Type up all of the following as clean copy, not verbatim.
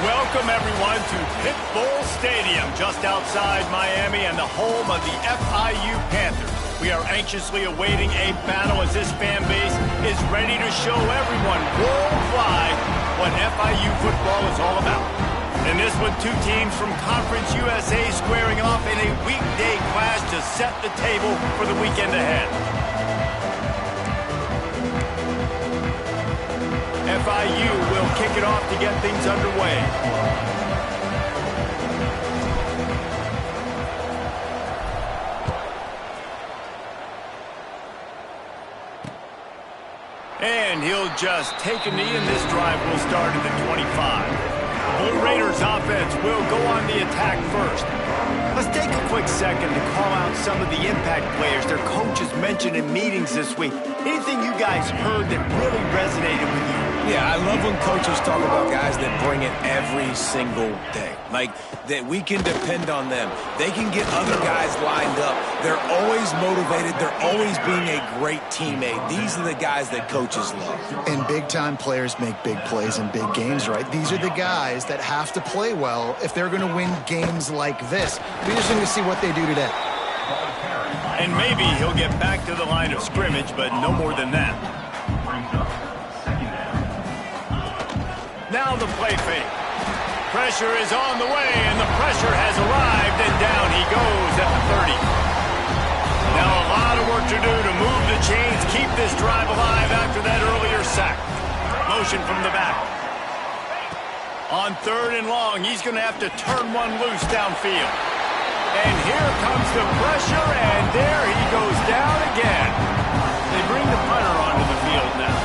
Welcome, everyone, to Pitbull Stadium, just outside Miami and the home of the FIU Panthers. We are anxiously awaiting a battle as this fan base is ready to show everyone worldwide what FIU football is all about. In this one, two teams from Conference USA squaring off in a weekday clash to set the table for the weekend ahead. FIU will kick it off to get things underway. And he'll just take a knee, and this drive will start at the 25. Blue Raiders offense will go on the attack first. Let's take a quick second to call out some of the impact players their coaches mentioned in meetings this week. Anything you guys heard that really resonated with you? Yeah, I love when coaches talk about guys that bring it every single day. Like, that we can depend on them. They can get other guys lined up. They're always motivated. They're always being a great teammate. These are the guys that coaches love. And big-time players make big plays in big games, right? These are the guys that have to play well if they're going to win games like this. We just need to see what they do today. And maybe he'll get back to the line of scrimmage, but no more than that. Now the play fake. Pressure is on the way, and the pressure has arrived, and down he goes at the 30. Now a lot of work to do to move the chains, keep this drive alive after that earlier sack. Motion from the back. On 3rd and long, he's going to have to turn one loose downfield. And here comes the pressure, and there he goes down again. They bring the punter onto the field now.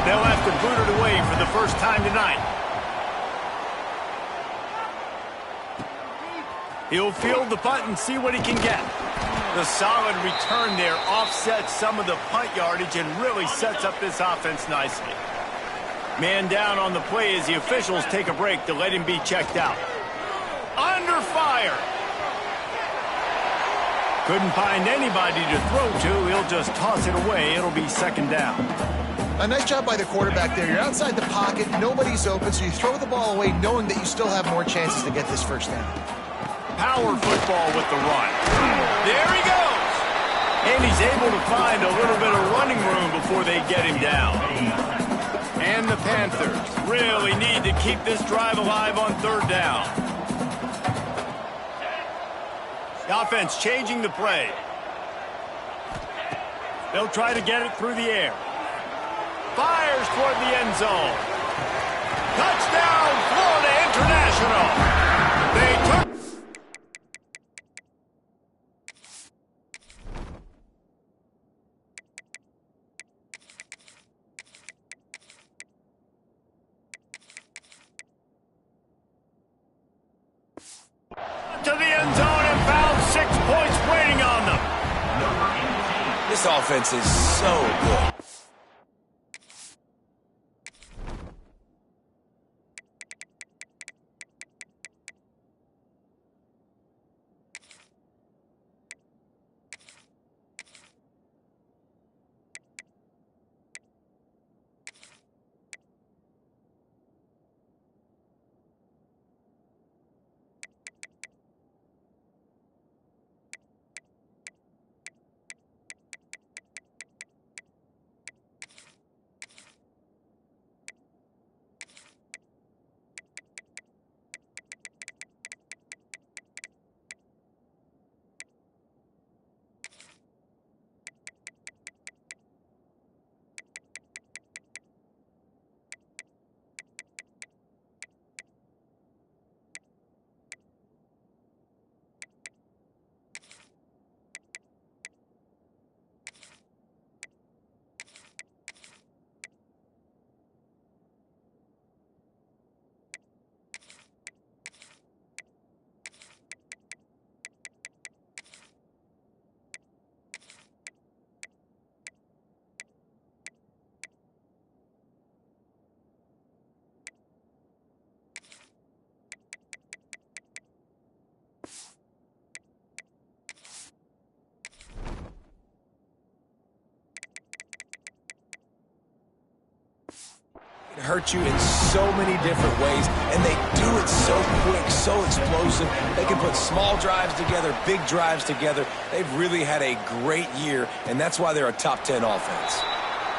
They'll have to boot it away for the first time tonight. He'll field the punt and see what he can get. The solid return there offsets some of the punt yardage and really sets up this offense nicely. Man down on the play as the officials take a break to let him be checked out. Under fire. Couldn't find anybody to throw to. He'll just toss it away. It'll be 2nd down. A nice job by the quarterback there. You're outside the pocket. Nobody's open, so you throw the ball away knowing that you still have more chances to get this 1st down. Power football with the run. There he goes. And he's able to find a little bit of running room before they get him down. And the Panthers really need to keep this drive alive on 3rd down. The offense changing the play. They'll try to get it through the air. Fires toward the end zone. Touchdown, Florida International. They took to the end zone and found 6 points waiting on them. This offense is so good. hurt you in so many different ways, and they do it so quick, so explosive. They can put small drives together, big drives together. They've really had a great year, and that's why they're a top 10 offense.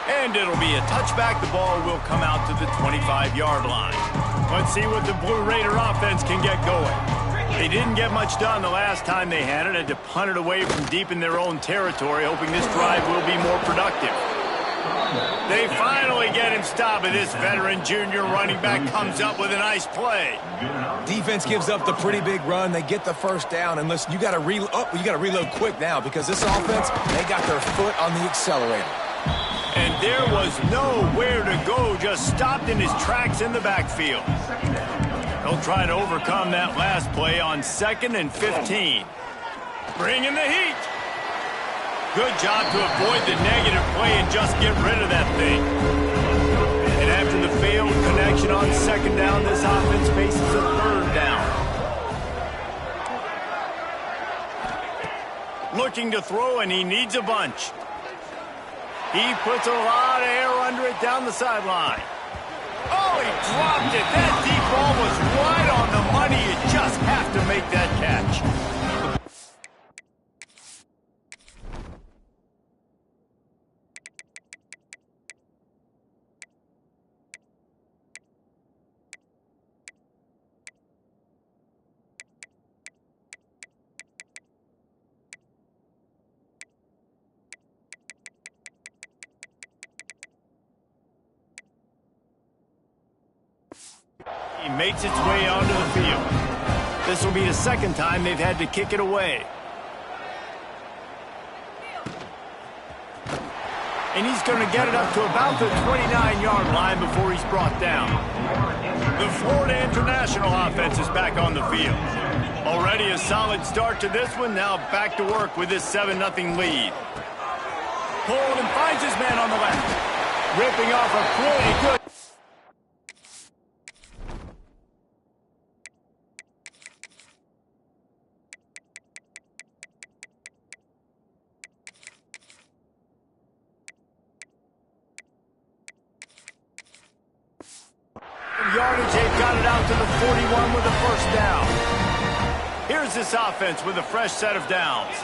And it'll be a touchback. The ball will come out to the 25-yard line. Let's see what the Blue Raider offense can get going. They didn't get much done the last time they had it. Had to punt it away from deep in their own territory, hoping this drive will be more productive. They finally get him stopped, and this veteran junior running back comes up with a nice play. Defense gives up the pretty big run. They get the first down, and listen, you got to reload quick now because this offense, they got their foot on the accelerator. And there was nowhere to go, just stopped in his tracks in the backfield. They'll try to overcome that last play on 2nd and 15. Bring in the heat. Good job to avoid the negative play and just get rid of that thing. And after the failed connection on 2nd down, this offense faces a 3rd down. Looking to throw, and he needs a bunch. He puts a lot of air under it down the sideline. Oh, he dropped it. That deep ball was right on the money. You just have to make that catch. He makes its way onto the field. This will be the 2nd time they've had to kick it away. And he's going to get it up to about the 29-yard line before he's brought down. The Florida International offense is back on the field. Already a solid start to this one. Now back to work with this 7-0 lead. Pulled and finds his man on the left. Ripping off a pretty good... yardage, they've got it out to the 41 with a 1st down. Here's this offense with a fresh set of downs.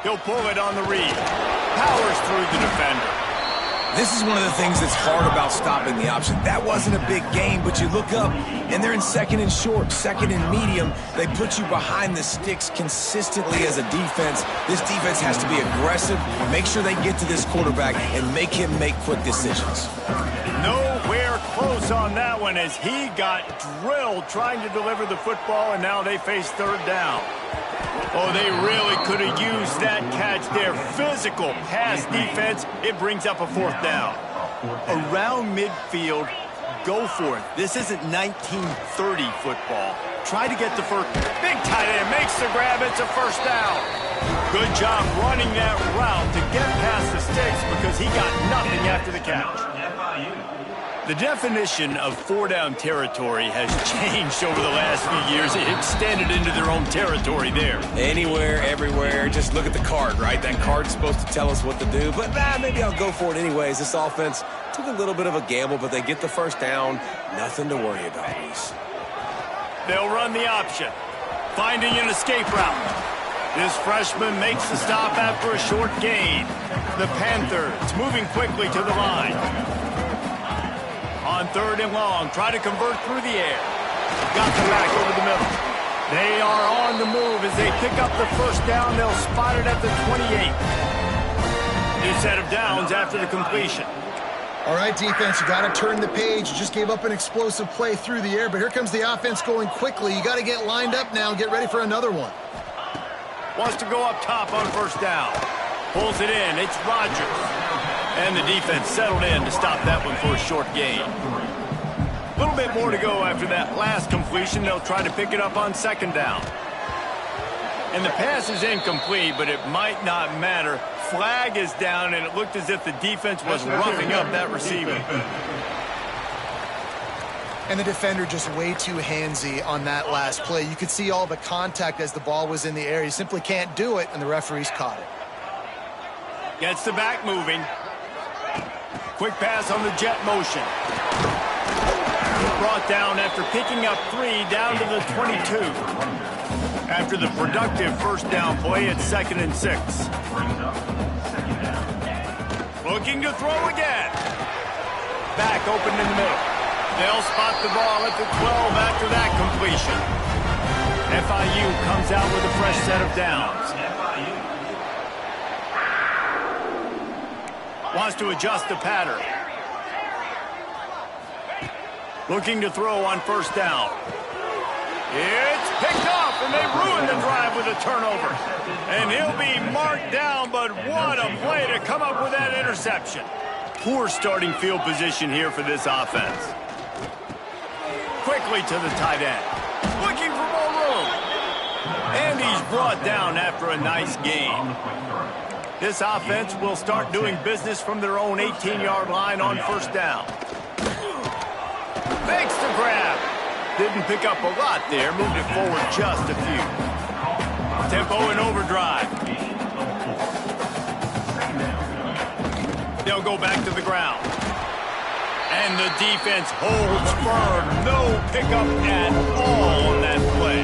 He'll pull it on the read. Powers through the defender. This is one of the things that's hard about stopping the option. That wasn't a big gain, but you look up, and they're in 2nd and short, 2nd and medium. They put you behind the sticks consistently as a defense. This defense has to be aggressive, make sure they get to this quarterback, and make him make quick decisions. Nowhere close on that one as he got drilled trying to deliver the football, and now they face 3rd down. Oh, they really could have used that catch there. Physical pass defense. It brings up a 4th down. Around midfield, go for it. This isn't 1930 football. Try to get the first. Big tight end makes the grab. It's a 1st down. Good job running that route to get past the sticks because he got nothing after the catch. The definition of 4-down territory has changed over the last few years. It extended into their own territory there. Anywhere, everywhere, just look at the card, right? That card's supposed to tell us what to do, but maybe I'll go for it anyways. This offense took a little bit of a gamble, but they get the 1st down. Nothing to worry about, Luis. They'll run the option, finding an escape route. This freshman makes the stop after a short gain. The Panthers moving quickly to the line. On 3rd and long, try to convert through the air. Got the back over the middle. They are on the move as they pick up the 1st down. They'll spot it at the 28. New set of downs after the completion. All right, defense, you got to turn the page. You just gave up an explosive play through the air, but here comes the offense going quickly. You got to get lined up now, get ready for another one. Wants to go up top on 1st down. Pulls it in. It's Rodgers. And the defense settled in to stop that one for a short gain. A little bit more to go after that last completion. They'll try to pick it up on 2nd down. And the pass is incomplete, but it might not matter. Flag is down, and it looked as if the defense was roughing up that receiver. And the defender just way too handsy on that last play. You could see all the contact as the ball was in the air. You simply can't do it, and the referees caught it. Gets the back moving. Quick pass on the jet motion. Brought down after picking up 3 down to the 22. After the productive first down play, it's 2nd and 6. Looking to throw again. Back open in the middle. They'll spot the ball at the 12 after that completion. FIU comes out with a fresh set of downs. Wants to adjust the pattern. Looking to throw on first down. It's picked off, and they ruin the drive with a turnover. And he'll be marked down, but what a play to come up with that interception. Poor starting field position here for this offense. Quickly to the tight end. Looking for more room. And he's brought down after a nice gain. This offense will start doing business from their own 18-yard line on first down. Makes the grab. Didn't pick up a lot there. Moved it forward just a few. Tempo in overdrive. They'll go back to the ground. And the defense holds firm. No pickup at all on that play.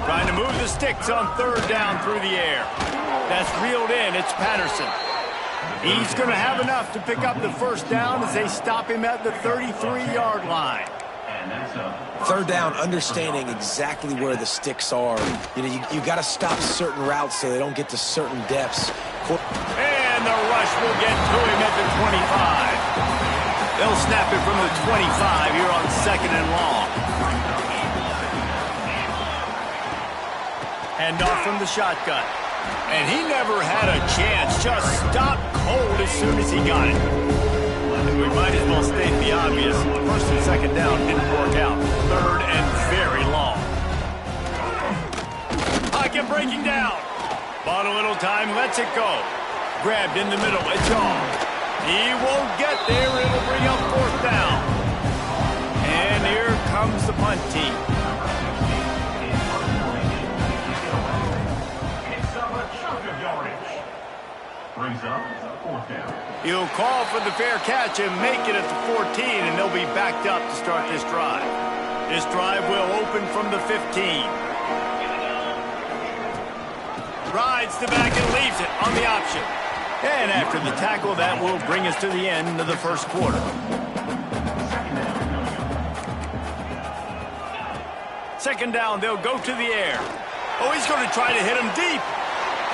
Trying to move the sticks on third down through the air. That's reeled in. It's Patterson. He's going to have enough to pick up the first down as they stop him at the 33-yard line. Third down, understanding exactly where the sticks are. You got to stop certain routes so they don't get to certain depths. And the rush will get to him at the 25. They'll snap it from the 25 here on 2nd and long. Hand off from the shotgun. And he never had a chance. Just stopped cold as soon as he got it. We might as well state the obvious. First and second down didn't work out. Third and very long. Pocket breaking down. Bought a little time, lets it go. Grabbed in the middle, it's on. He won't get there. It'll bring up fourth down. And here comes the punt team. He'll call for the fair catch and make it at the 14, and they'll be backed up to start this drive. This drive will open from the 15. Rides the back and leaves it on the option. And after the tackle, that will bring us to the end of the first quarter. Second down, they'll go to the air. Oh, he's going to try to hit him deep.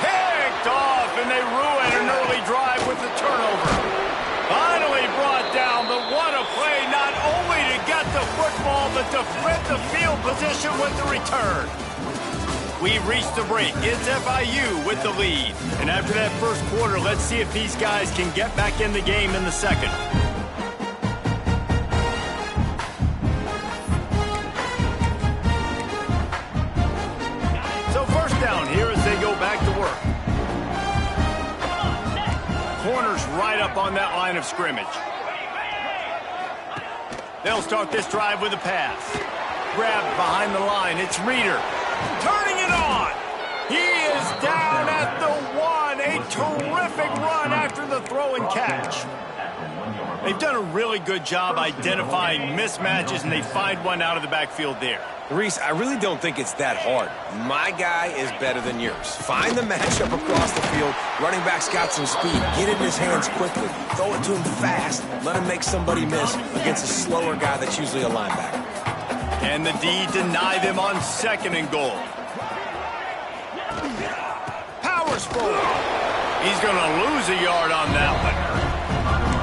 Picked off, and they ruin an early drive with the turnover. Finally brought down, but what a play, not only to get the football, but to flip the field position with the return. We've reached the break. It's FIU with the lead. And after that first quarter, let's see if these guys can get back in the game in the second. So first down here as they go back to work. Corners right up on that line of scrimmage. They'll start this drive with a pass. Grabbed behind the line. It's Reeder. Turning it on. He is down at the 1. A terrific run after the throw and catch. They've done a really good job identifying mismatches, and they find one out of the backfield there. Reese, I really don't think it's that hard. My guy is better than yours. Find the matchup across the field. Running back's got some speed. Get it in his hands quickly. Throw it to him fast. Let him make somebody miss against a slower guy that's usually a linebacker. And the D deny them on second and goal. Powers forward. He's going to lose a yard on that one.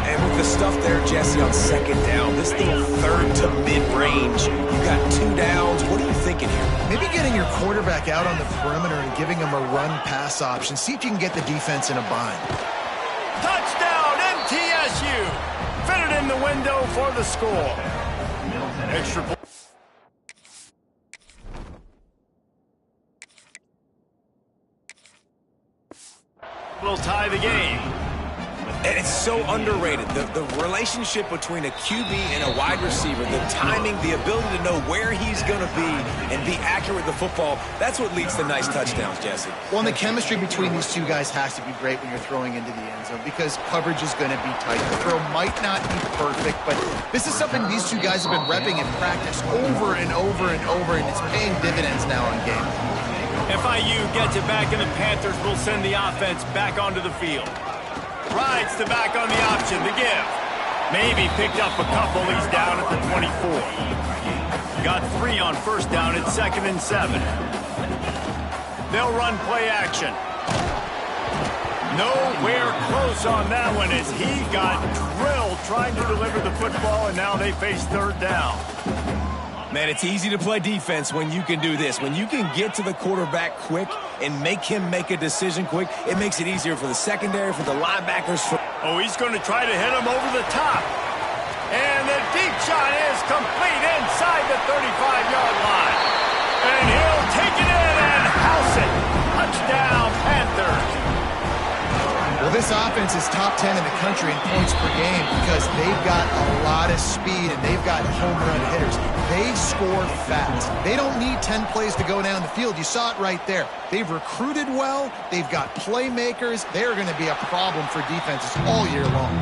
And with the stuff there, Jesse, on second down, this little third to mid-range, you got 2 downs. What are you thinking here? Maybe getting your quarterback out on the perimeter and giving him a run-pass option. See if you can get the defense in a bind. Touchdown, MTSU. Fitted in the window for the score. Extra point. Will tie the game. And it's so underrated. The relationship between a QB and a wide receiver, the timing, the ability to know where he's going to be and be accurate with the football, that's what leads to nice touchdowns, Jesse. Well, and the chemistry between these two guys has to be great when you're throwing into the end zone because coverage is going to be tight. The throw might not be perfect, but this is something these two guys have been repping in practice over and over and over, and it's paying dividends now in game. FIU gets it back, and the Panthers will send the offense back onto the field. Rides the back on the option, the give. Maybe picked up a couple. He's down at the 24. Got 3 on first down at 2nd and 7. They'll run play action. Nowhere close on that one as he got drilled trying to deliver the football, and now they face 3rd down. Man, it's easy to play defense when you can do this. When you can get to the quarterback quick and make him make a decision quick, it makes it easier for the secondary, for the linebackers. Oh, he's going to try to hit him over the top. And the deep shot is complete inside the 35-yard line. And he'll take it in and house it. Touchdown, Panthers. Well, this offense is top 10 in the country in points per game because they've got a lot of speed and they've got home run hitters. They score fast. They don't need 10 plays to go down the field. You saw it right there. They've recruited well. They've got playmakers. They're going to be a problem for defenses all year long.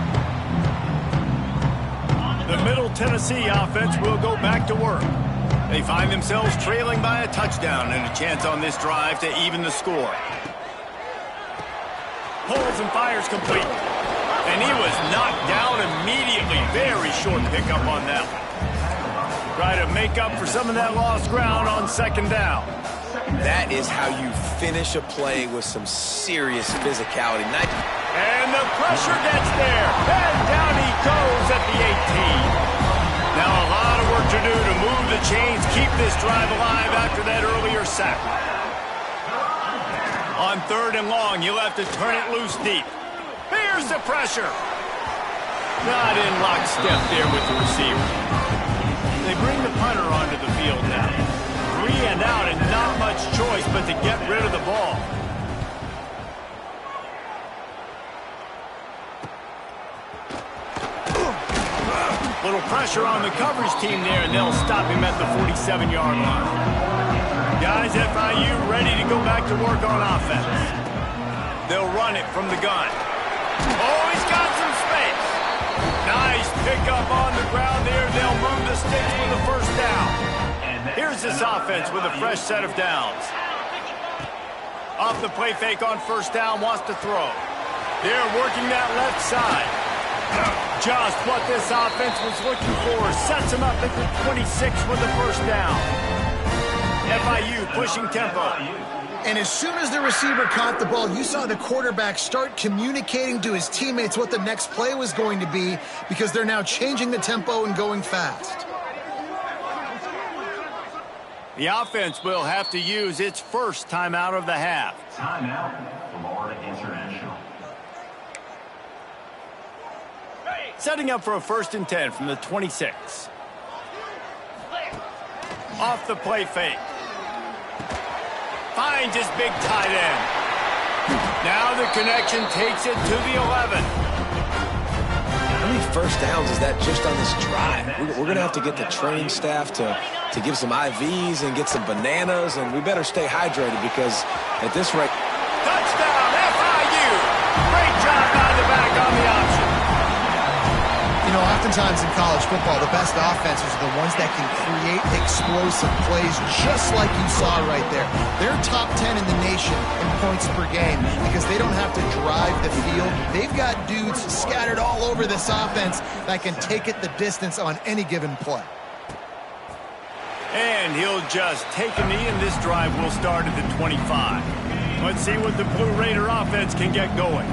The Middle Tennessee offense will go back to work. They find themselves trailing by a touchdown and a chance on this drive to even the score. Pulls and fires complete. And he was knocked down immediately. Very short pickup on that one. Try to make up for some of that lost ground on 2nd down. That is how you finish a play with some serious physicality. And the pressure gets there. And down he goes at the 18. Now a lot of work to do to move the chains, keep this drive alive after that earlier sack. On 3rd and long, you'll have to turn it loose deep. Here's the pressure. Not in lockstep there with the receiver. They bring the punter onto the field now. 3 and out and not much choice but to get rid of the ball. Little pressure on the coverage team there, and they'll stop him at the 47-yard line. Guys, FIU ready to go back to work on offense. They'll run it from the gun. Oh, he's got some space. Nice pickup on the ground there. They'll move the sticks for the 1st down. Here's this offense with a fresh set of downs. Off the play fake on 1st down, wants to throw. They're working that left side. Just what this offense was looking for. Sets him up at the 26 with the 1st down. FIU pushing tempo. And as soon as the receiver caught the ball, you saw the quarterback start communicating to his teammates what the next play was going to be because they're now changing the tempo and going fast. The offense will have to use its first timeout of the half. Timeout, Florida International. Setting up for a 1st and 10 from the 26. Off the play fake. Finds his big tight end. Now the connection takes it to the 11. How many 1st downs is that just on this drive? We're going to have to get the training staff to give some IVs and get some bananas, and we better stay hydrated because at this rate... Touchdown, FIU! Great job by the back on the option. You know, oftentimes in college football, the best offenses are the ones that can create explosive plays just like you saw right there. They're top 10 in the nation in points per game because they don't have to drive the field. They've got dudes scattered all over this offense that can take it the distance on any given play. And he'll just take a knee, and this drive will start at the 25. Let's see what the Blue Raider offense can get going.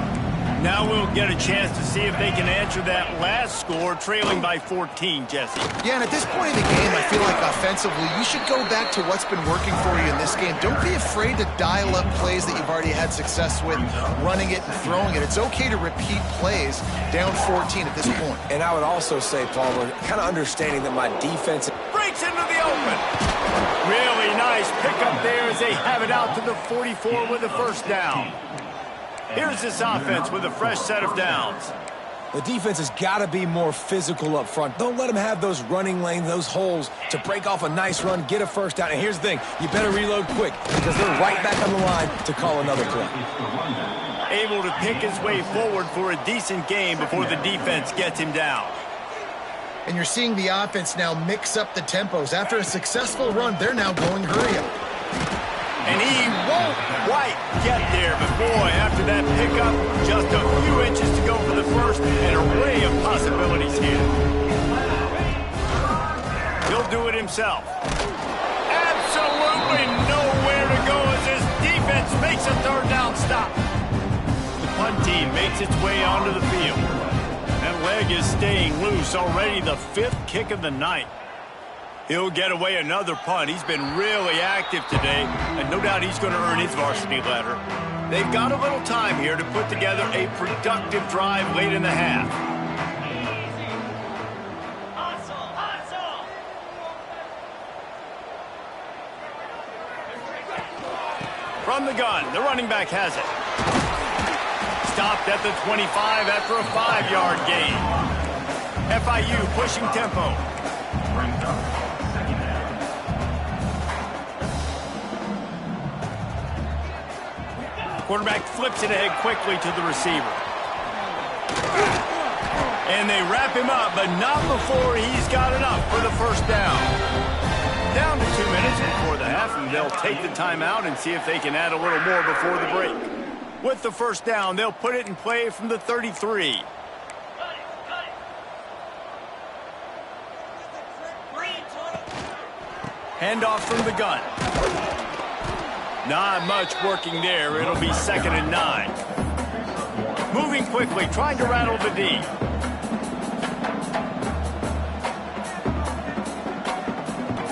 Now we'll get a chance to see if they can answer that last score, trailing by 14, Jesse. Yeah, and at this point in the game, I feel like offensively, you should go back to what's been working for you in this game. Don't be afraid to dial up plays that you've already had success with, running it and throwing it. It's okay to repeat plays down 14 at this point. And I would also say, Palmer, kind of understanding that my defense... Breaks into the open. Really nice pickup there as they have it out to the 44 with the 1st down. Here's this offense with a fresh set of downs. The defense has got to be more physical up front. Don't let them have those running lanes, those holes to break off a nice run, get a first down. And here's the thing, you better reload quick because they're right back on the line to call another play. Able to pick his way forward for a decent game before the defense gets him down. And you're seeing the offense now mix up the tempos. After a successful run, they're now going hurry up. And he won't quite get there, but boy, after that pickup, just a few inches to go for the first, and an array of possibilities here. He'll do it himself. Absolutely nowhere to go as his defense makes a third down stop. The punt team makes its way onto the field. That leg is staying loose, already the 5th kick of the night. He'll get away another punt. He's been really active today, and no doubt he's going to earn his varsity letter. They've got a little time here to put together a productive drive late in the half. From the gun, the running back has it. Stopped at the 25 after a 5-yard gain. FIU pushing tempo. Quarterback flips it ahead quickly to the receiver. And they wrap him up, but not before he's got enough for the first down. Down to 2 minutes before the half, and they'll take the timeout and see if they can add a little more before the break. With the first down, they'll put it in play from the 33. Handoff from the gun. Not much working there. It'll be 2nd and 9. Moving quickly, trying to rattle the D.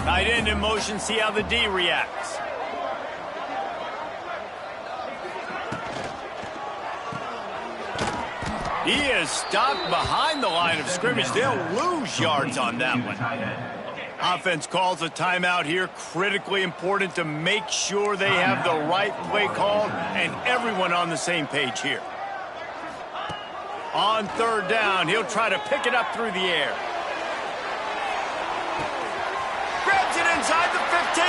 Tight end in motion, see how the D reacts. He is stopped behind the line of scrimmage. They'll lose yards on that one. Offense calls a timeout here. Critically important to make sure they have the right play called and everyone on the same page here. On 3rd down, he'll try to pick it up through the air. Grabs it inside the 15.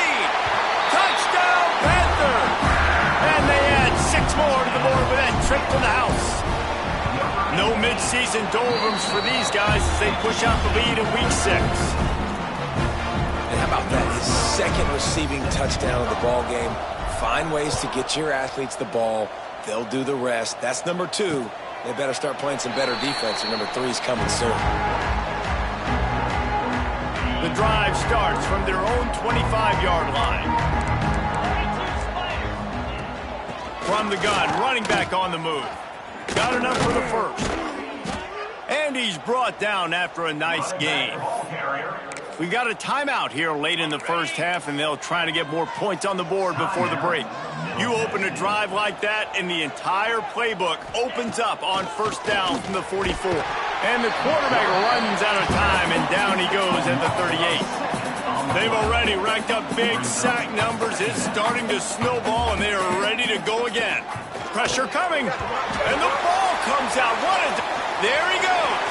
Touchdown, Panthers! And they add 6 more to the board with that trip to the house. No midseason doldrums for these guys as they push out the lead in week 6. And how about that? His 2nd receiving touchdown of the ball game. Find ways to get your athletes the ball. They'll do the rest. That's number 2. They better start playing some better defense, and number 3's coming soon. The drive starts from their own 25-yard line. From the gun, running back on the move. Got enough for the first. And he's brought down after a nice gain. We got a timeout here late in the first half, and they'll try to get more points on the board before the break. You open a drive like that, and the entire playbook opens up on first down from the 44. And the quarterback runs out of time, and down he goes at the 38. They've already racked up big sack numbers. It's starting to snowball, and they are ready to go again. Pressure coming, and the ball comes out. There he goes.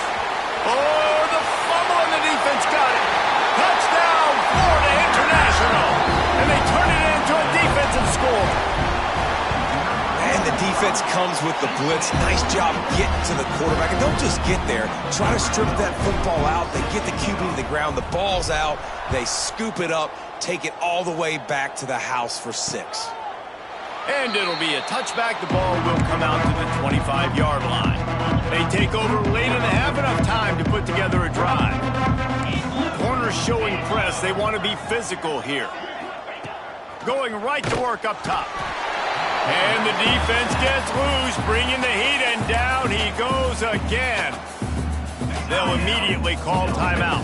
Oh, the fumble, and the defense got it. Touchdown, Florida International. And they turn it into a defensive score. And the defense comes with the blitz. Nice job getting to the quarterback. And don't just get there. Try to strip that football out. They get the QB to the ground. The ball's out. They scoop it up, take it all the way back to the house for 6. And it'll be a touchback. The ball will come out to the 25-yard line. They take over late in the half, enough time to put together a drive. Corners showing press. They want to be physical here. Going right to work up top. And the defense gets loose, bringing the heat, and down he goes again. They'll immediately call timeout.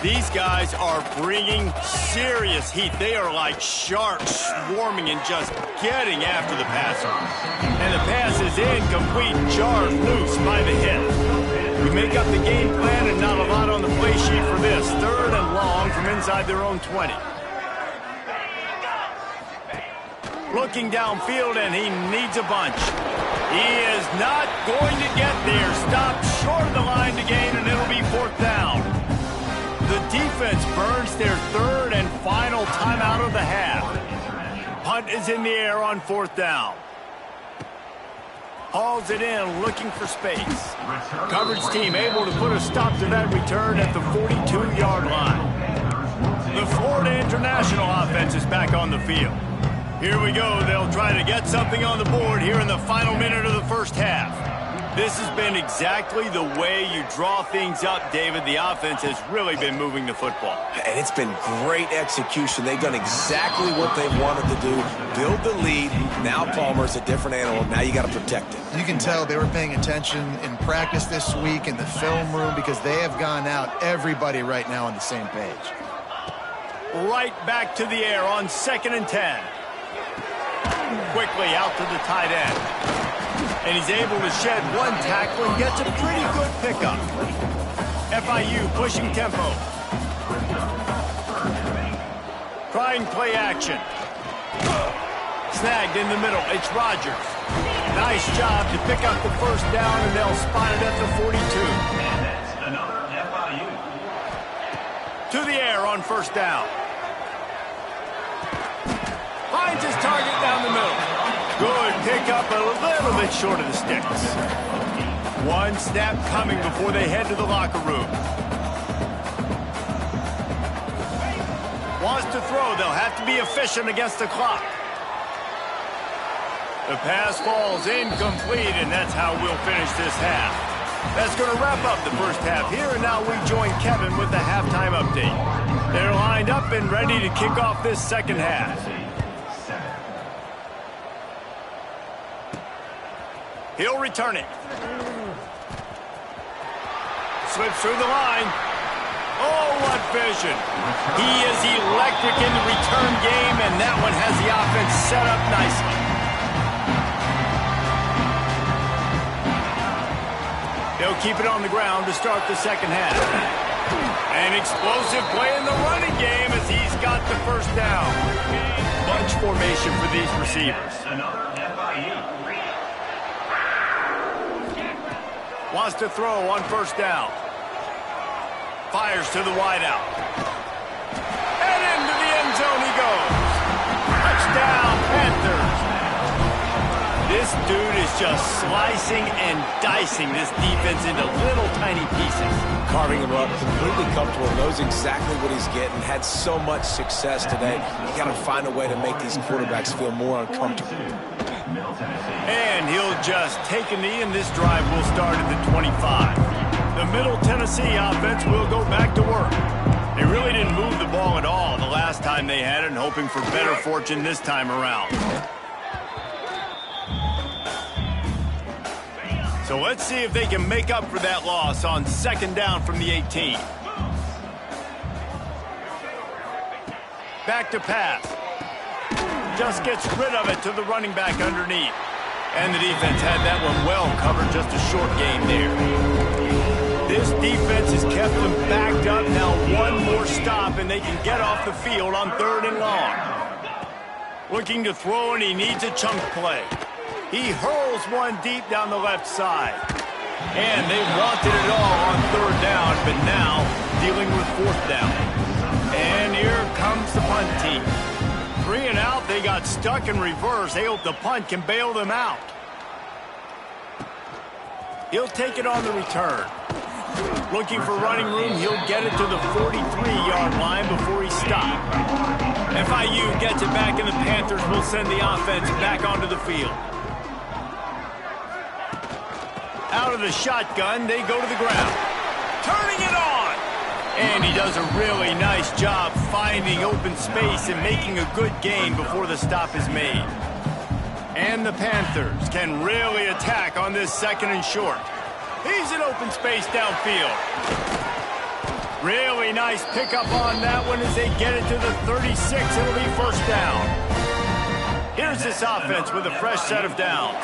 These guys are bringing serious heat. They are like sharks swarming and just getting after the passer. And the pass is incomplete, jarred loose by the hit. We make up the game plan and not a lot on the play sheet for this. 3rd and long from inside their own 20. Looking downfield, and he needs a bunch. He is not going to get there. Stopped short of the line to gain, and it'll be 4th down. The defense burns their 3rd and final timeout of the half. Punt is in the air on 4th down. Hauls it in, looking for space. Coverage team able to put a stop to that return at the 42-yard line. The Florida International offense is back on the field. Here we go. They'll try to get something on the board here in the final minute of the first half. This has been exactly the way you draw things up, David. The offense has really been moving the football. And it's been great execution. They've done exactly what they wanted to do. Build the lead. Now Palmer's a different animal. Now you got to protect it. You can tell they were paying attention in practice this week in the film room because they have gone out, everybody right now on the same page. Right back to the air on 2nd and 10. Quickly out to the tight end. And he's able to shed one tackle and gets a pretty good pickup. FIU pushing tempo. Trying play action. Snagged in the middle. It's Rodgers. Nice job to pick up the 1st down, and they'll spot it at the 42. And that's another FIU. To the air on 1st down. Finds his target down the middle. Good pickup, a little bit short of the sticks. One snap coming before they head to the locker room. Wants to throw. They'll have to be efficient against the clock. The pass falls incomplete, and that's how we'll finish this half. That's going to wrap up the first half here, and now we join Kevin with the halftime update. They're lined up and ready to kick off this second half. He'll return it. Slips through the line. Oh, what vision. He is electric in the return game, and that one has the offense set up nicely. They'll keep it on the ground to start the second half. An explosive play in the running game as he's got the 1st down. Bunch formation for these receivers. Another FIU. Wants to throw on 1st down. Fires to the wideout. And into the end zone he goes. Touchdown, Panthers. This dude is just slicing and dicing this defense into little tiny pieces. Carving him up, completely comfortable, knows exactly what he's getting, had so much success today. You got to find a way to make these quarterbacks feel more uncomfortable. And he'll just take a knee, and this drive will start at the 25. The Middle Tennessee offense will go back to work. They really didn't move the ball at all the last time they had it, and hoping for better fortune this time around. So let's see if they can make up for that loss on 2nd down from the 18. Back to pass. Just gets rid of it to the running back underneath. And the defense had that one well covered, just a short game there. This defense has kept them backed up. Now one more stop, and they can get off the field on 3rd and long. Looking to throw, and he needs a chunk play. He hurls one deep down the left side. And they wanted it all on 3rd down, but now dealing with 4th down. And here comes the punt team. 3 and out, they got stuck in reverse. They hope the punt can bail them out. He'll take it on the return. Looking for running room, he'll get it to the 43-yard line before he stopped. FIU gets it back, and the Panthers will send the offense back onto the field. Out of the shotgun, they go to the ground. Turning it on! And he does a really nice job finding open space and making a good gain before the stop is made. And the Panthers can really attack on this 2nd and short. He's in open space downfield. Really nice pickup on that one as they get it to the 36. It'll be 1st down. Here's this offense with a fresh set of downs.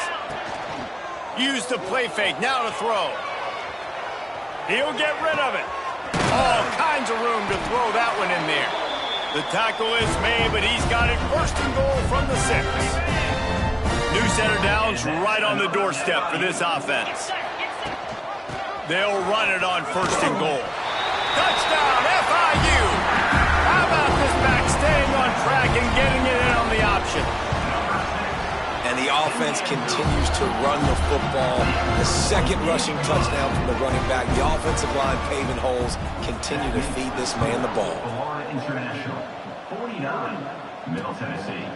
Use the play fake, now to throw. He'll get rid of it. All kinds of room to throw that one in there. The tackle is made, but he's got it 1st and goal from the 6. New set of downs right on the doorstep for this offense. They'll run it on 1st and goal. Touchdown, FIU! How about this back staying on track and getting it in on the option? And the offense continues to run the football. The second rushing touchdown from the running back. The offensive line paving holes. Continue to feed this man the ball. Florida International, 49, Middle Tennessee.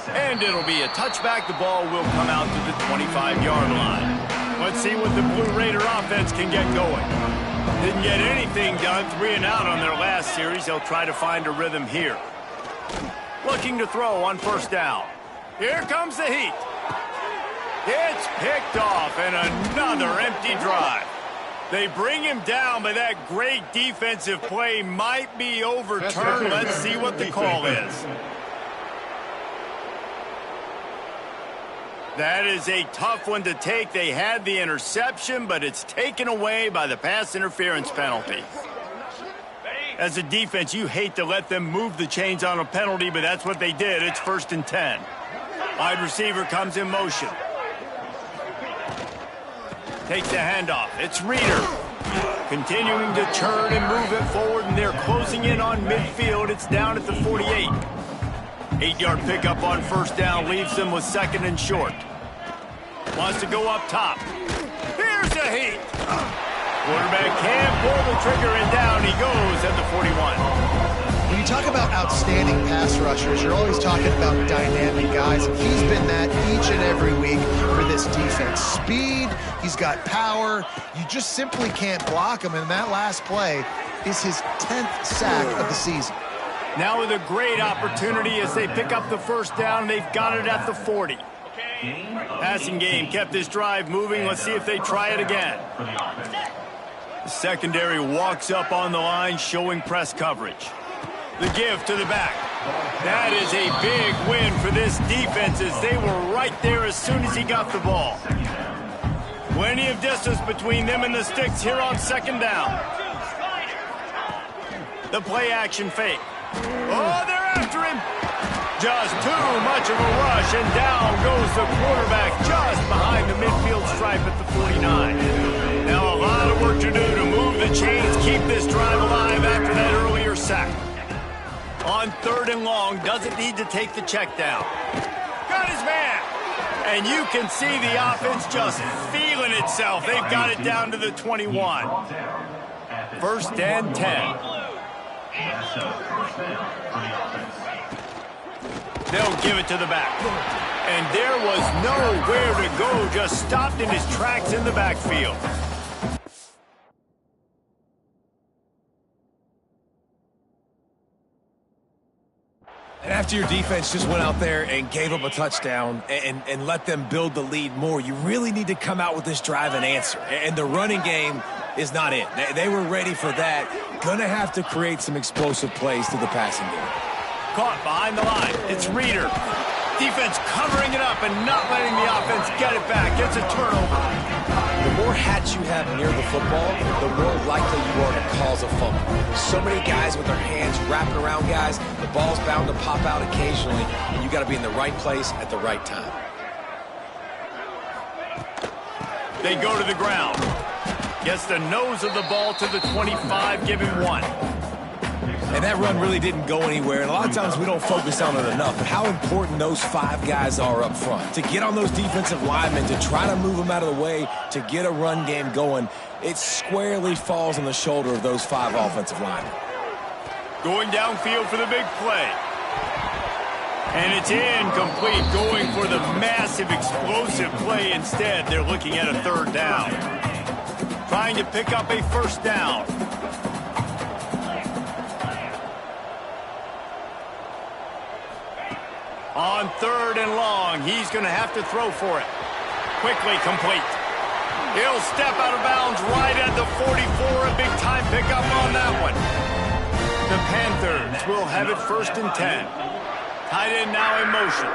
And it'll be a touchback. The ball will come out to the 25-yard line. Let's see what the Blue Raider offense can get going. Didn't get anything done. 3 and out on their last series. They'll try to find a rhythm here. Looking to throw on 1st down. Here comes the heat. It's picked off, and another empty drive. They bring him down, but that great defensive play might be overturned. Let's see what the call is. That is a tough one to take. They had the interception, but it's taken away by the pass interference penalty. As a defense, you hate to let them move the chains on a penalty, but that's what they did. It's 1st and 10. Wide receiver comes in motion. Takes the handoff. It's Reeder. Continuing to turn and move it forward, and they're closing in on midfield. It's down at the 48. 8-yard pickup on 1st down leaves them with 2nd and short. Wants to go up top. Here's the heat. Quarterback can't pull the trigger, and down he goes at the 41. When you talk about outstanding pass rushers, you're always talking about dynamic guys. He's been that each and every week for this defense. Speed, he's got power. You just simply can't block him, and that last play is his 10th sack of the season. Now with a great opportunity as they pick up the 1st down. They've got it at the 40. Passing game kept this drive moving. Let's see if they try it again. The secondary walks up on the line, showing press coverage. The give to the back. That is a big win for this defense as they were right there as soon as he got the ball. Plenty of distance between them and the sticks here on 2nd down. The play action fake. Oh, they're after him. Just too much of a rush, and down goes the quarterback just behind the midfield stripe at the 49. Now a lot of work to do to move the chains, keep this drive alive after that earlier sack. On 3rd and long, doesn't need to take the check down. Got his man. And you can see the offense just feeling itself. They've got it down to the 21. 1st and 10. They'll give it to the back. And there was nowhere to go, just stopped in his tracks in the backfield. And after your defense just went out there and gave up a touchdown and let them build the lead more, you really need to come out with this drive and answer. And the running game is not it. They were ready for that. Gonna have to create some explosive plays through the passing game. Caught behind the line. It's Reeder. Defense covering it up and not letting the offense get it back. It's a turnover. The more hats you have near the football, the more likely you are to cause a fumble. So many guys with their hands wrapping around guys, the ball's bound to pop out occasionally, and you got to be in the right place at the right time. They go to the ground. Gets the nose of the ball to the 25, give him 1. And that run really didn't go anywhere, and a lot of times we don't focus on it enough, but how important those 5 guys are up front. To get on those defensive linemen, to try to move them out of the way, to get a run game going, it squarely falls on the shoulder of those 5 offensive linemen. Going downfield for the big play. And it's incomplete, going for the massive explosive play instead. They're looking at a 3rd down. Trying to pick up a 1st down. On 3rd and long, he's going to have to throw for it. Quickly complete. He'll step out of bounds right at the 44. A big-time pickup on that one. The Panthers will have it 1st and 10. Tight end now in motion.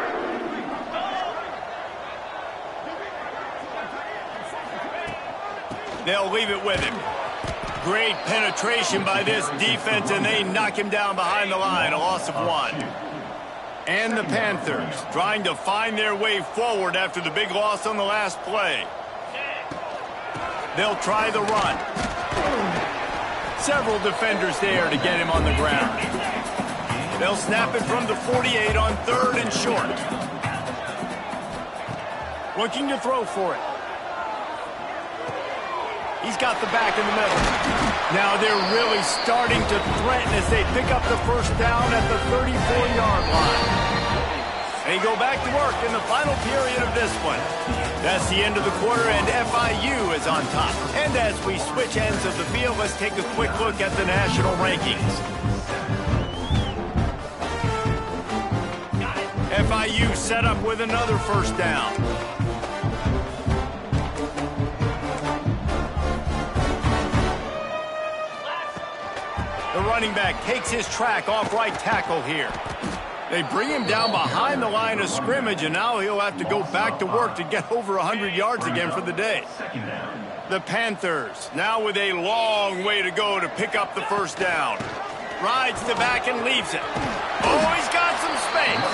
They'll leave it with him. Great penetration by this defense, and they knock him down behind the line. A loss of 1. And the Panthers trying to find their way forward after the big loss on the last play. They'll try the run. Several defenders there to get him on the ground. They'll snap it from the 48 on 3rd and short. Looking to throw for it. He's got the back in the middle. Now they're really starting to threaten as they pick up the first down at the 34-yard line. They go back to work in the final period of this one. That's the end of the quarter, and FIU is on top. And as we switch ends of the field, let's take a quick look at the national rankings. FIU set up with another first down. The running back takes his track off right tackle here. They bring him down behind the line of scrimmage, and now he'll have to go back to work to get over 100 yards again for the day. The Panthers now with a long way to go to pick up the first down. Rides the back and leaves it. Oh, he's got some space.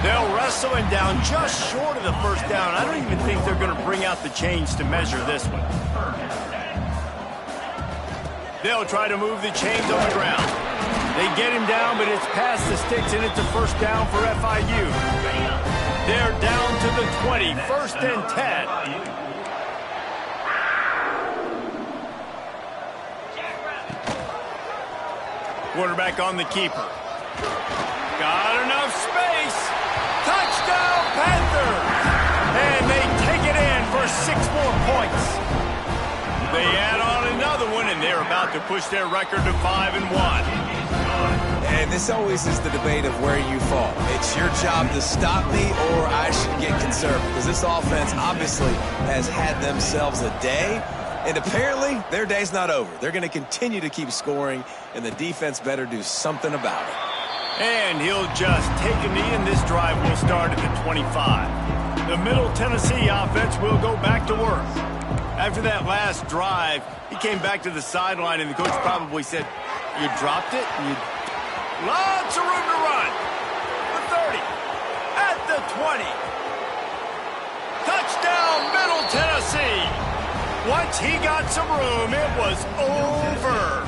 They'll wrestle him down just short of the first down. I don't even think they're going to bring out the chains to measure this one. They'll try to move the chains on the ground. They get him down, but it's past the sticks, and it's a first down for FIU. They're down to the 20, 1st and 10. Quarterback on the keeper. Got enough space. Touchdown, Panthers! And they take it in for 6 more points. They add on another one, and they're about to push their record to 5-1. And this always is the debate of where you fall. It's your job to stop me, or I should get conservative. Because this offense obviously has had themselves a day, and apparently their day's not over. They're going to continue to keep scoring, and the defense better do something about it. And he'll just take a knee, and this drive will start at the 25. The Middle Tennessee offense will go back to work. After that last drive, he came back to the sideline, and the coach probably said, "You dropped it?" Lots of room to run. The 30, at the 20. Touchdown, Middle Tennessee. Once he got some room, it was over.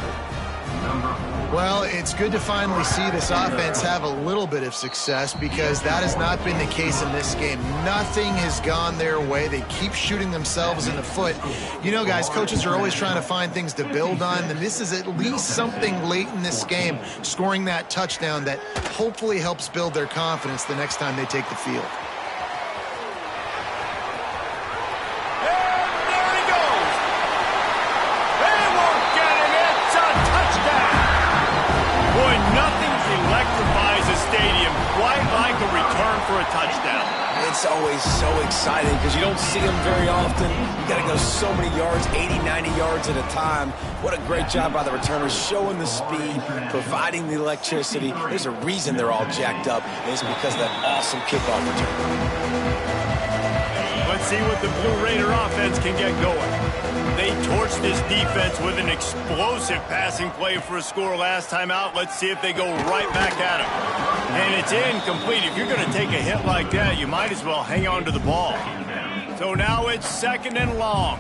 Well, it's good to finally see this offense have a little bit of success, because that has not been the case in this game. Nothing has gone their way. They keep shooting themselves in the foot. You know, guys, coaches are always trying to find things to build on, and this is at least something late in this game, scoring that touchdown that hopefully helps build their confidence the next time they take the field. For a touchdown. It's always so exciting because you don't see them very often. You got to go so many yards, 80, 90 yards at a time. What a great job by the returners, showing the speed, providing the electricity. There's a reason they're all jacked up, and it's because of that awesome kickoff return. Let's see what the Blue Raider offense can get going. They torched this defense with an explosive passing play for a score last time out. Let's see if they go right back at him. And it's incomplete. If you're going to take a hit like that, you might as well hang on to the ball. So now it's 2nd and long.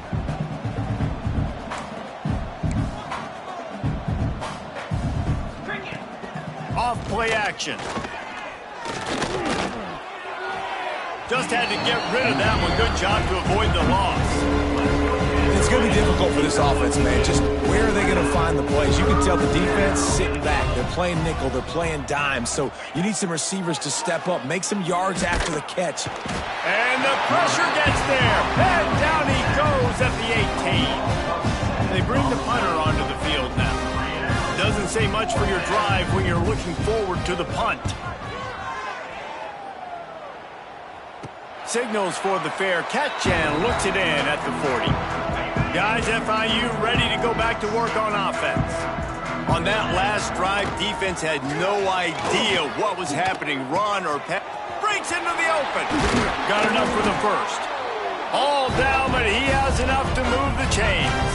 Off play action. Just had to get rid of that one. Good job to avoid the loss. It's going to be difficult for this offense, man. Just where are they going to find the plays? You can tell the defense sitting back. They're playing nickel. They're playing dime. So you need some receivers to step up, make some yards after the catch. And the pressure gets there. And down he goes at the 18. They bring the punter onto the field now. Doesn't say much for your drive when you're looking forward to the punt. Signals for the fair catch and looks it in at the 40. Guys, FIU ready to go back to work on offense. On that last drive, defense had no idea what was happening. Run or pass. Breaks into the open. Got enough for the first. All down, but he has enough to move the chains.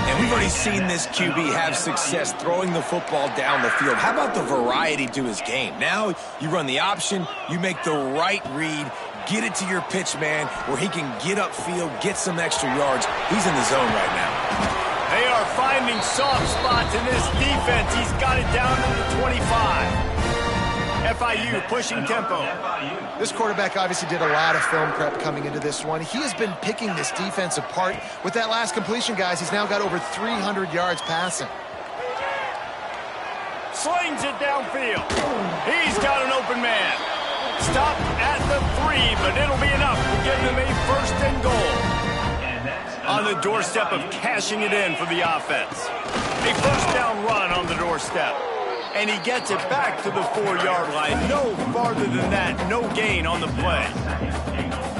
And We've already seen this QB have success throwing the football down the field. How about the variety to his game? Now you run the option, you make the right read, get it to your pitch man where he can get upfield, get some extra yards. He's in the zone right now. They are finding soft spots in this defense. He's got it down to the 25. FIU pushing tempo. This quarterback obviously did a lot of film prep coming into this one. He has been picking this defense apart. With that last completion, guys, he's now got over 300 yards passing. Slings it downfield. He's got an open man. Stop at the 3, but it'll be enough to give them a first and goal. On the doorstep of cashing it in for the offense. A first down run on the doorstep. And he gets it back to the 4-yard line. No farther than that, no gain on the play.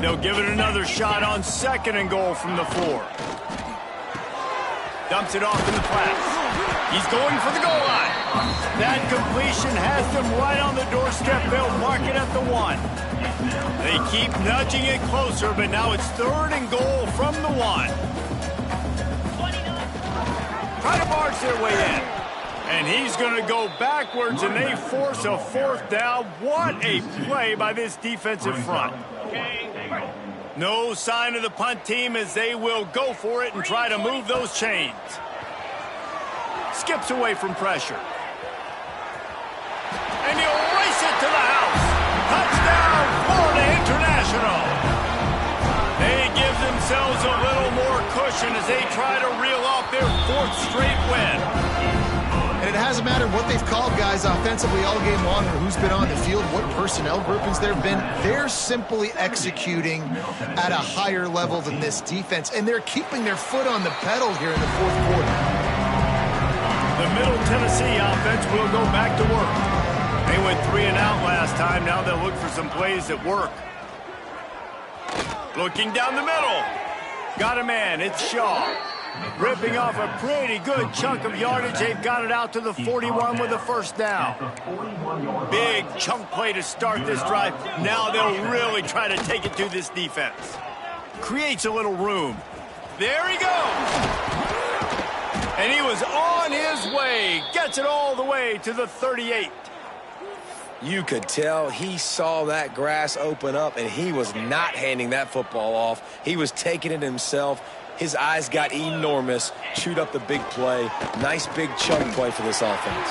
They'll give it another shot on second and goal from the 4. Dumps it off in the flats. He's going for the goal line. That completion has them right on the doorstep. They'll mark it at the 1. They keep nudging it closer, but now it's third and goal from the 1. Try to barge their way in. And he's going to go backwards, and they force a fourth down. What a play by this defensive front. No sign of the punt team as they will go for it and try to move those chains. Skips away from pressure. And he'll race it to the house. Touchdown, Florida International. They give themselves a little more cushion as they try to reel off their 4th straight win. And it hasn't mattered what they've called, guys, offensively all game long or who's been on the field, what personnel groupings there have been. They're simply executing at a higher level than this defense, and they're keeping their foot on the pedal here in the 4th quarter. The Middle Tennessee offense will go back to work. They went 3 and out last time. Now they'll look for some plays that work. Looking down the middle. Got a man. It's Shaw. Ripping off a pretty good chunk of yardage. They've got it out to the 41 with a first down. Big chunk play to start this drive. Now they'll really try to take it to this defense. Creates a little room. There he goes. And he was on his way. Gets it all the way to the 38. You could tell he saw that grass open up, and he was not handing that football off. He was taking it himself. His eyes got enormous, chewed up the big play. Nice big chunk play for this offense.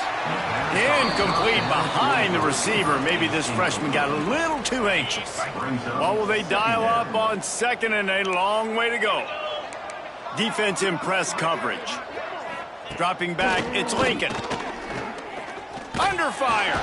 Incomplete behind the receiver. Maybe this freshman got a little too anxious. Well, will they dial up on second and a long way to go? Defense in press coverage. Dropping back, it's Lincoln. Under fire.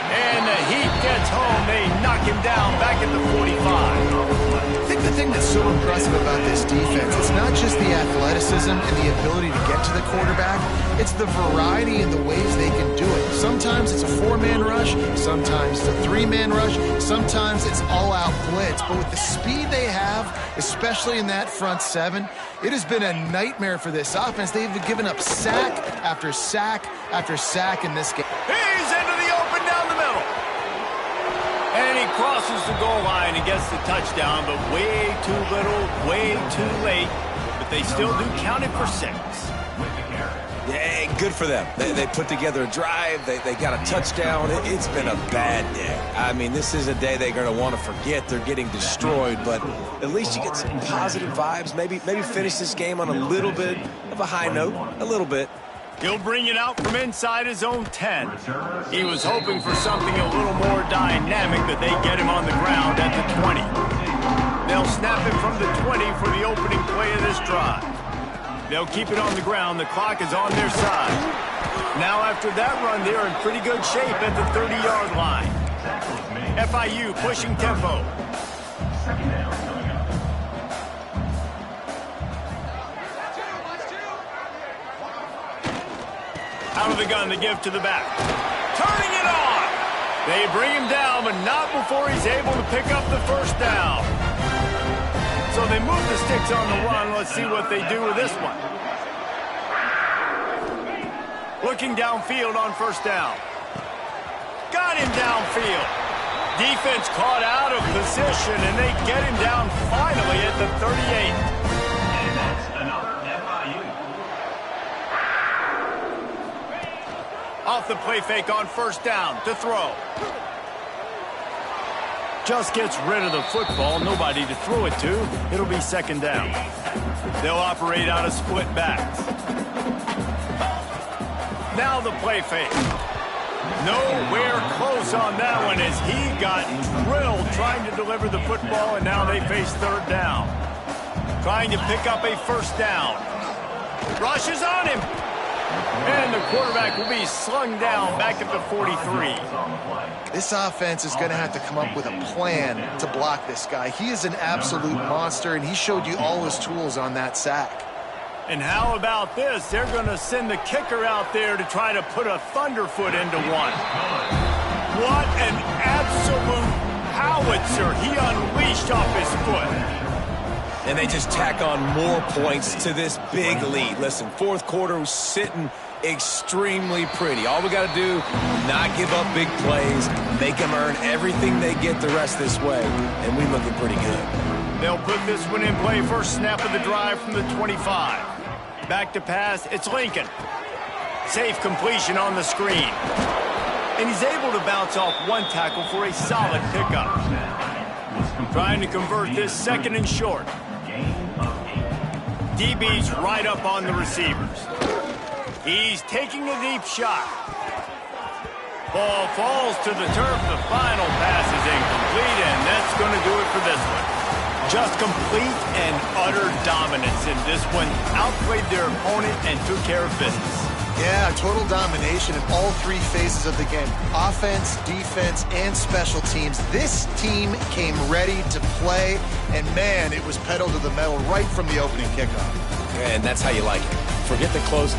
And the heat gets home. They knock him down back at the 45. I think the thing that's so impressive about this defense, it's not just the athleticism and the ability to get to the quarterback, it's the variety in the ways they can do it. Sometimes it's a 4-man rush, sometimes it's a 3-man rush, sometimes it's all-out blitz. But with the speed they have, especially in that front 7, it has been a nightmare for this offense. They've given up sack after sack after sack in this game. He's into the open down the middle. And he crosses the goal line and gets the touchdown, but way too little, way too late. But they still do count it for 6. Yeah, good for them. They put together a drive. They got a touchdown. It's been a bad day. I mean, this is a day they're going to want to forget. They're getting destroyed, but at least you get some positive vibes. Maybe finish this game on a little bit of a high note, a little bit. He'll bring it out from inside his own 10. He was hoping for something a little more dynamic, but they get him on the ground at the 20. They'll snap it from the 20 for the opening play of this drive. They'll keep it on the ground. The clock is on their side. Now after that run, they're in pretty good shape at the 30-yard line. FIU pushing tempo. Out of the gun to give to the back. Turning it on. They bring him down, but not before he's able to pick up the first down. So they move the sticks on the run. Let's see what they do with this one. Looking downfield on first down. Got him downfield. Defense caught out of position, and they get him down finally at the 38. And that's another FIU. off the play fake on first down to throw. Just gets rid of the football. Nobody to throw it to. It'll be second down. They'll operate out of split backs. Now the play fake. Nowhere close on that one as he got drilled trying to deliver the football, and now they face third down. Trying to pick up a first down. Rushes on him. And the quarterback will be slung down back at the 43. This offense is going to have to come up with a plan to block this guy. He is an absolute monster, and he showed you all his tools on that sack. And how about this? They're going to send the kicker out there to try to put a thunderfoot into one. What an absolute howitzer he unleashed off his foot. And they just tack on more points to this big lead. Listen, fourth quarter was sitting extremely pretty. All we got to do, not give up big plays, make them earn everything they get the rest this way, and we're looking pretty good. They'll put this one in play. First snap of the drive from the 25. Back to pass, it's Lincoln. Safe completion on the screen. And he's able to bounce off one tackle for a solid pickup. Trying to convert this second and short. DB's right up on the receivers. He's taking a deep shot. Ball falls to the turf. The final pass is incomplete, and that's going to do it for this one. Just complete and utter dominance in this one. Outplayed their opponent and took care of business. Yeah, total domination in all three phases of the game. Offense, defense, and special teams. This team came ready to play, and man, it was pedal to the metal right from the opening kickoff. And that's how you like it. Forget the close